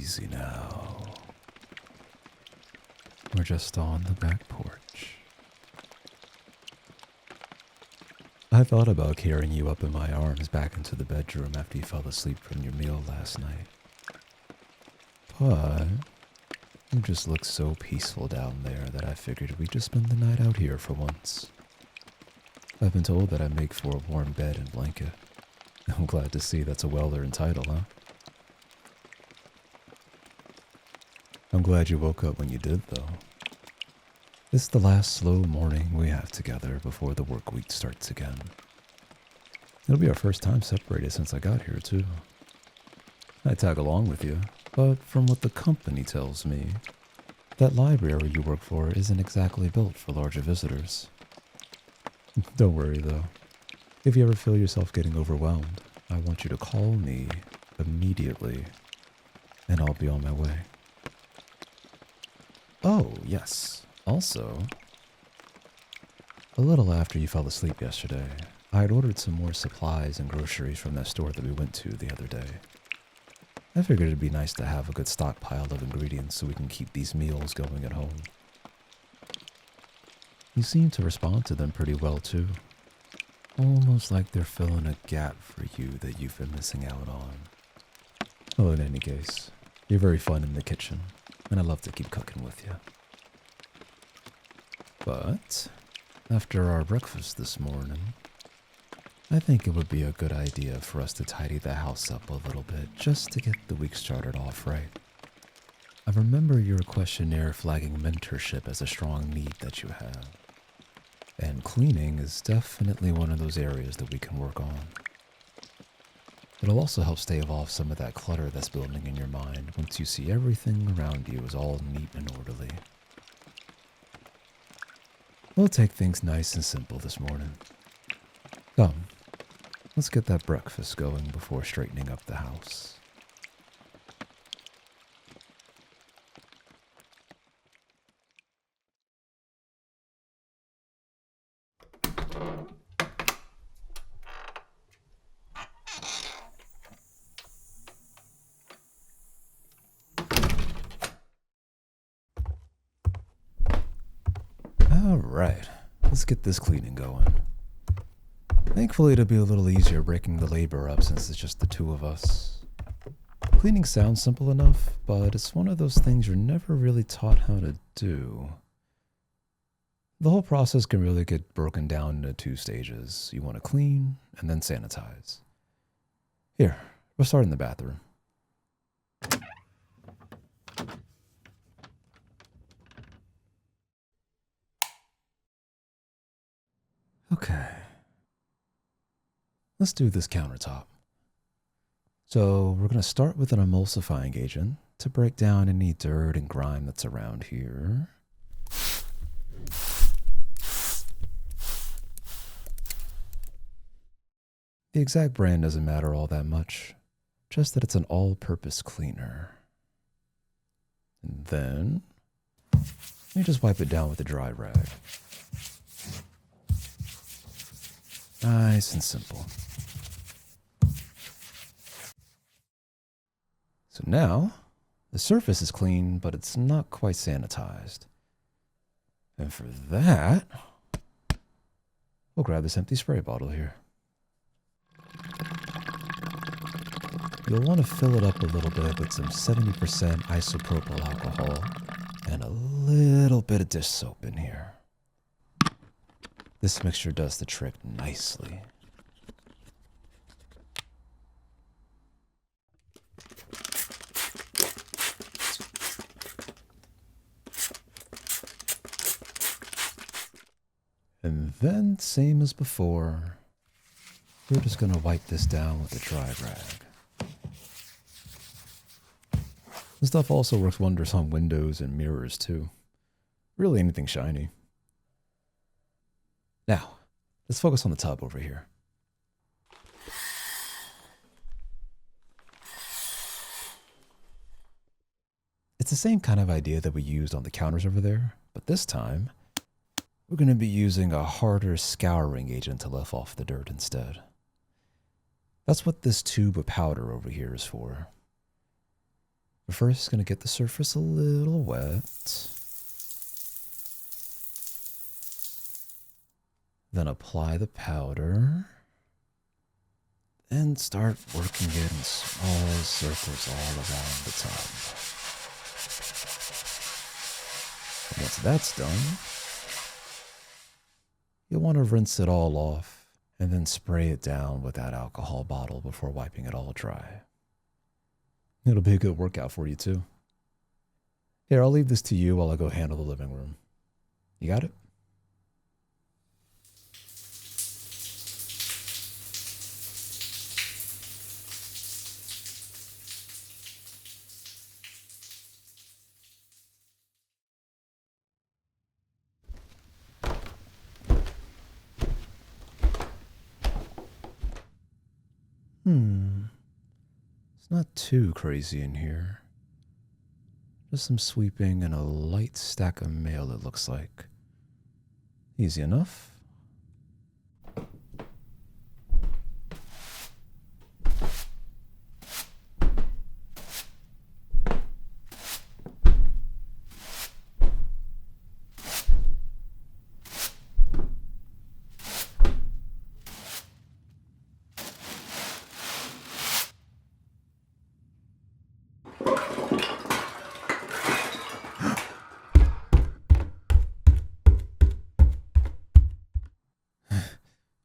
Easy now. We're just on the back porch. I thought about carrying you up in my arms back into the bedroom after you fell asleep from your meal last night. But you just look so peaceful down there that I figured we'd just spend the night out here for once. I've been told that I make for a warm bed and blanket. I'm glad to see that's a well-earned title, huh? I'm glad you woke up when you did, though. It's the last slow morning we have together before the work week starts again. It'll be our first time separated since I got here, too. I tag along with you, but from what the company tells me, that library you work for isn't exactly built for larger visitors. Don't worry, though. If you ever feel yourself getting overwhelmed, I want you to call me immediately, and I'll be on my way. Oh, yes. Also, a little after you fell asleep yesterday, I had ordered some more supplies and groceries from that store that we went to the other day. I figured it'd be nice to have a good stockpile of ingredients so we can keep these meals going at home. You seem to respond to them pretty well, too. Almost like they're filling a gap for you that you've been missing out on. Well, in any case, you're very fun in the kitchen, and I love to keep cooking with you. But after our breakfast this morning, I think it would be a good idea for us to tidy the house up a little bit just to get the week started off right. I remember your questionnaire flagging mentorship as a strong need that you have. And cleaning is definitely one of those areas that we can work on. It'll also help stave off some of that clutter that's building in your mind once you see everything around you is all neat and orderly. We'll take things nice and simple this morning. Come, let's get that breakfast going before straightening up the house. Alright, let's get this cleaning going. Thankfully, it'll be a little easier breaking the labor up since it's just the two of us. Cleaning sounds simple enough, but it's one of those things you're never really taught how to do. The whole process can really get broken down into 2 stages. You want to clean and then sanitize. Here, we'll start in the bathroom. Okay. Let's do this countertop. So we're going to start with an emulsifying agent to break down any dirt and grime that's around here. The exact brand doesn't matter all that much, just that it's an all-purpose cleaner. And then you just wipe it down with a dry rag. Nice and simple. So now, the surface is clean, but it's not quite sanitized. And for that, we'll grab this empty spray bottle here. You'll want to fill it up a little bit with some 70% isopropyl alcohol and a little bit of dish soap in here. This mixture does the trick nicely. And then, same as before, we're just going to wipe this down with a dry rag. This stuff also works wonders on windows and mirrors too. Really anything shiny. Now, let's focus on the tub over here. It's the same kind of idea that we used on the counters over there, but this time, we're going to be using a harder scouring agent to lift off the dirt instead. That's what this tube of powder over here is for. But first, gonna get the surface a little wet. Then apply the powder. And start working it in small circles all around the tub. And once that's done, you'll want to rinse it all off and then spray it down with that alcohol bottle before wiping it all dry. It'll be a good workout for you too. Here, I'll leave this to you while I go handle the living room. You got it? It's not too crazy in here. Just some sweeping and a light stack of mail, it looks like. Easy enough.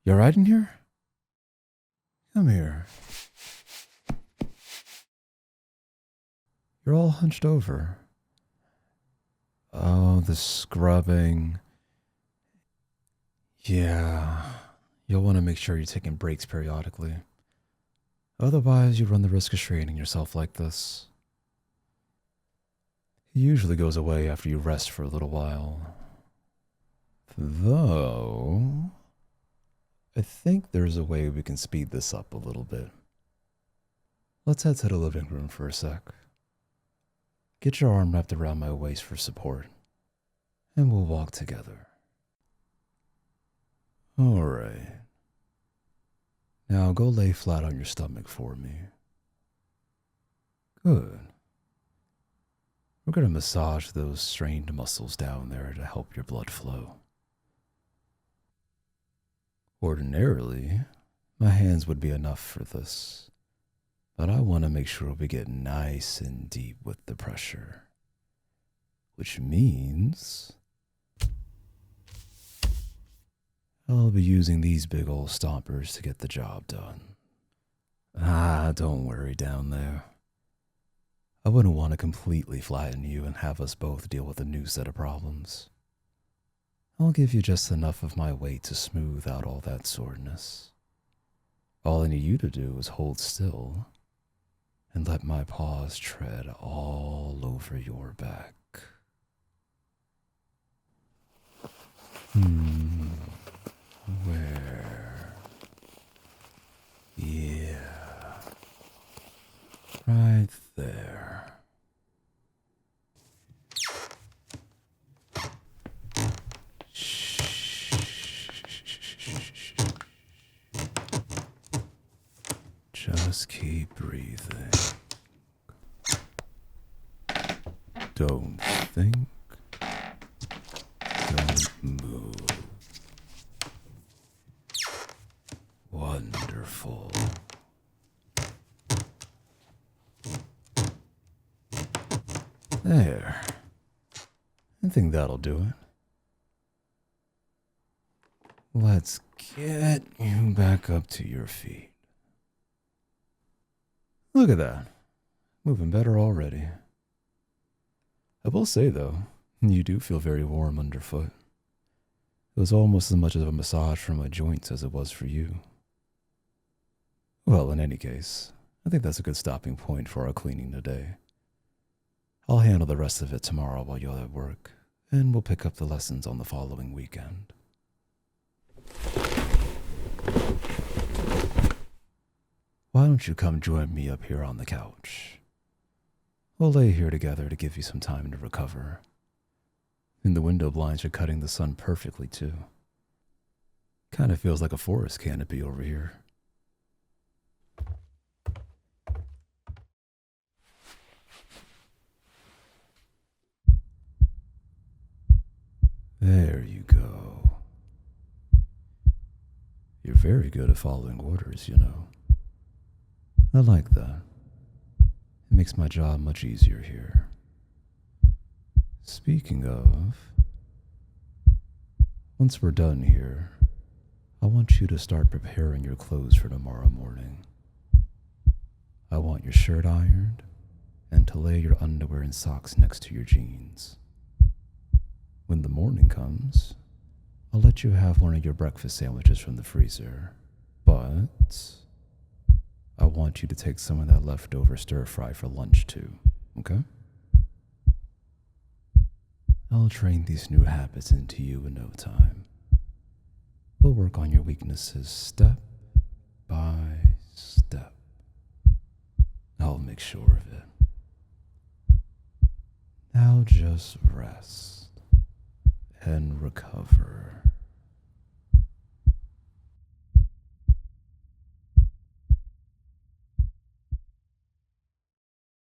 You alright in here? Come here. You're all hunched over. Oh, the scrubbing. Yeah, you'll want to make sure you're taking breaks periodically. Otherwise, you run the risk of straining yourself like this. It usually goes away after you rest for a little while. Though, I think there's a way we can speed this up a little bit. Let's head to the living room for a sec. Get your arm wrapped around my waist for support, and we'll walk together. Alright. Now go lay flat on your stomach for me. Good. We're going to massage those strained muscles down there to help your blood flow. Ordinarily, my hands would be enough for this, but I want to make sure we get nice and deep with the pressure, which means I'll be using these big old stompers to get the job done. Don't worry down there. I wouldn't want to completely flatten you and have us both deal with a new set of problems. I'll give you just enough of my weight to smooth out all that soreness. All I need you to do is hold still and let my paws tread all over your back. Where? Yeah. Right there. Just keep breathing. Don't think. Don't move. Wonderful. There. I think that'll do it. Let's get you back up to your feet. Look at that. Moving better already. I will say, though, you do feel very warm underfoot. It was almost as much of a massage for my joints as it was for you. Well, in any case, I think that's a good stopping point for our cleaning today. I'll handle the rest of it tomorrow while you're at work, and we'll pick up the lessons on the following weekend. Why don't you come join me up here on the couch? We'll lay here together to give you some time to recover. And the window blinds are cutting the sun perfectly, too. Kind of feels like a forest canopy over here. There you go. You're very good at following orders, you know. I like that. It makes my job much easier here. Speaking of, once we're done here, I want you to start preparing your clothes for tomorrow morning. I want your shirt ironed and to lay your underwear and socks next to your jeans. When the morning comes, I'll let you have one of your breakfast sandwiches from the freezer, but I want you to take some of that leftover stir fry for lunch too, okay? I'll train these new habits into you in no time. We'll work on your weaknesses step by step. I'll make sure of it. Now just rest and recover.